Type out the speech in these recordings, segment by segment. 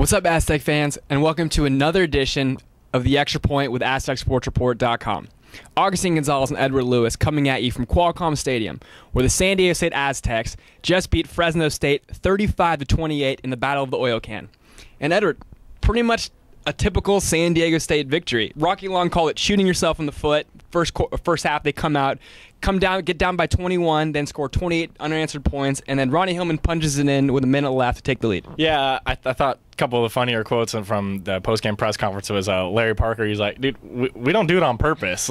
What's up, Aztec fans, and welcome to another edition of the Extra Point with AztecSportsReport.com. Agustin, Gonzalez, and Edward Lewis coming at you from Qualcomm Stadium, where the San Diego State Aztecs just beat Fresno State 35-28 in the Battle of the Oil Can. And Edward, pretty much a typical San Diego State victory. Rocky Long called it shooting yourself in the foot. First half, they come down, get down by 21, then score 28 unanswered points, and then Ronnie Hillman punches it in with a minute left to take the lead. Yeah, I thought a couple of the funnier quotes from the post-game press conference was Larry Parker. He's like, dude, we don't do it on purpose.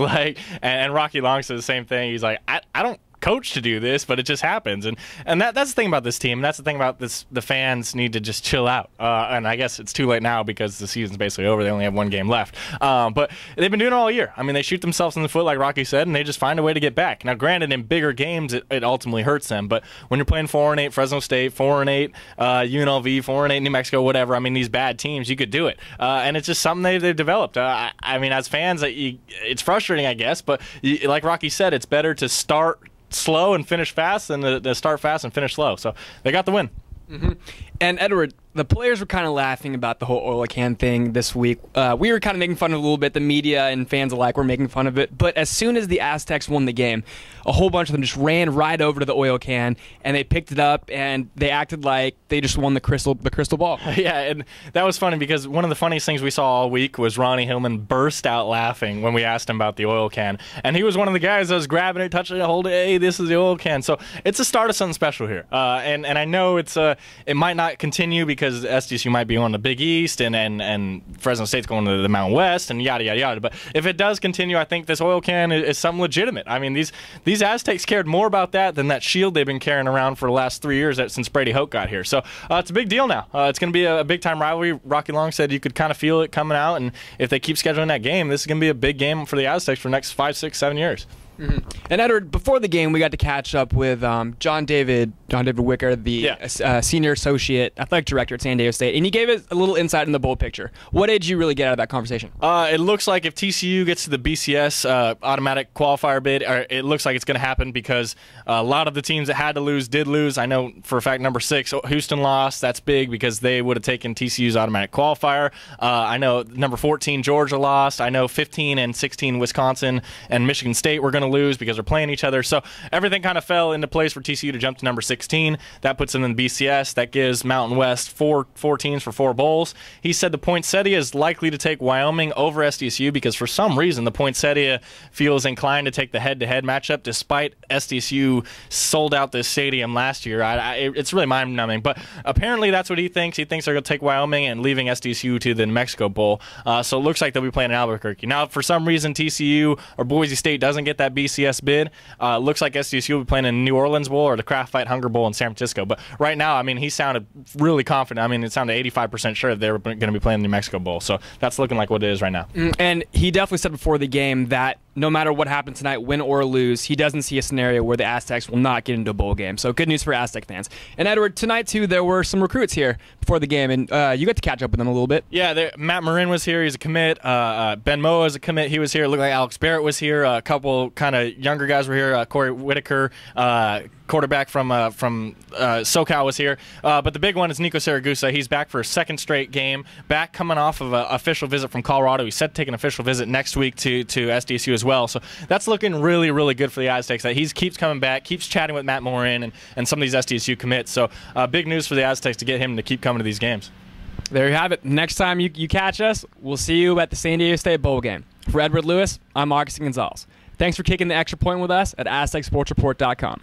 And Rocky Long said the same thing. He's like, I don't coach to do this, but it just happens. And that's the thing about this team. That's the thing about this. The fans need to just chill out. And I guess it's too late now because the season's basically over. They only have one game left. But they've been doing it all year. I mean, they shoot themselves in the foot, like Rocky said, and they just find a way to get back. Now, granted, in bigger games, it ultimately hurts them. But when you're playing 4-8 Fresno State, 4-8 UNLV, 4-8 New Mexico, whatever, I mean, these bad teams, you could do it. And it's just something they've developed. I mean, as fans, it's frustrating, I guess. But like Rocky said, it's better to start slow and finish fast than to start fast and finish slow. So they got the win. Mm-hmm. And Edward, the players were kind of laughing about the whole oil can thing this week. We were kind of making fun of it a little bit. The media and fans alike were making fun of it. But as soon as the Aztecs won the game, a whole bunch of them just ran right over to the oil can, and they picked it up, and they acted like they just won the crystal ball. Yeah, and that was funny because one of the funniest things we saw all week was Ronnie Hillman burst out laughing when we asked him about the oil can. And he was one of the guys that was grabbing it, touching it, holding it, hey, this is the oil can. So it's a start of something special here. And I know it might not continue because SDSU might be on the Big East and Fresno State's going to the Mountain West and yada, yada, yada. But if it does continue, I think this oil can is something legitimate. I mean, these Aztecs cared more about that than that shield they've been carrying around for the last 3 years since Brady Hoke got here. So it's a big deal now. It's going to be a big-time rivalry. Rocky Long said you could kind of feel it coming out, and if they keep scheduling that game, this is going to be a big game for the Aztecs for the next 5, 6, 7 years. Mm-hmm. And Edward, before the game, we got to catch up with John David Wicker, the senior associate athletic director at San Diego State, and he gave us a little insight in the bowl picture. What did you really get out of that conversation? It looks like if TCU gets to the BCS automatic qualifier bid, it looks like it's going to happen because a lot of the teams that had to lose did lose. I know for a fact number 6, Houston lost. That's big because they would have taken TCU's automatic qualifier. I know number 14, Georgia lost. I know 15 and 16, Wisconsin and Michigan State were going to lose because they're playing each other. So everything kind of fell into place for TCU to jump to number 16. That puts them in the BCS. That gives Mountain West four teams for 4 bowls. He said the poinsettia is likely to take Wyoming over SDSU because for some reason the poinsettia feels inclined to take the head-to-head matchup despite SDSU sold out this stadium last year. It's really mind-numbing. But apparently that's what he thinks. He thinks they're going to take Wyoming and leaving SDSU to the New Mexico Bowl. So it looks like they'll be playing in Albuquerque. Now, if for some reason TCU or Boise State doesn't get that BCS bid, looks like SDSU will be playing in the New Orleans Bowl or the Kraft Fight Hunger Bowl in San Francisco. But right now, I mean, he sounded really confident. I mean, it sounded 85% sure that they were going to be playing the New Mexico Bowl. So that's looking like what it is right now. And he definitely said before the game that no matter what happens tonight, win or lose, he doesn't see a scenario where the Aztecs will not get into a bowl game. So good news for Aztec fans. And Edward, tonight too, there were some recruits here before the game, and you got to catch up with them a little bit. Yeah, Matt Marin was here. He's a commit. Ben Moa is a commit. He was here. It looked like Alex Barrett was here. A couple kind of younger guys were here. Corey Whitaker, quarterback from SoCal, was here. But the big one is Nico Saragusa. He's back for a 2nd straight game. Back coming off of an official visit from Colorado. He's set to take an official visit next week to SDSU as well. So that's looking really, really good for the Aztecs. That he keeps coming back, keeps chatting with Matt Morin and some of these SDSU commits. So big news for the Aztecs to get him to keep coming to these games. There you have it. Next time you catch us, we'll see you at the San Diego State Bowl game. For Edward Lewis, I'm Agustin Gonzalez. Thanks for kicking the extra point with us at AztecSportsReport.com.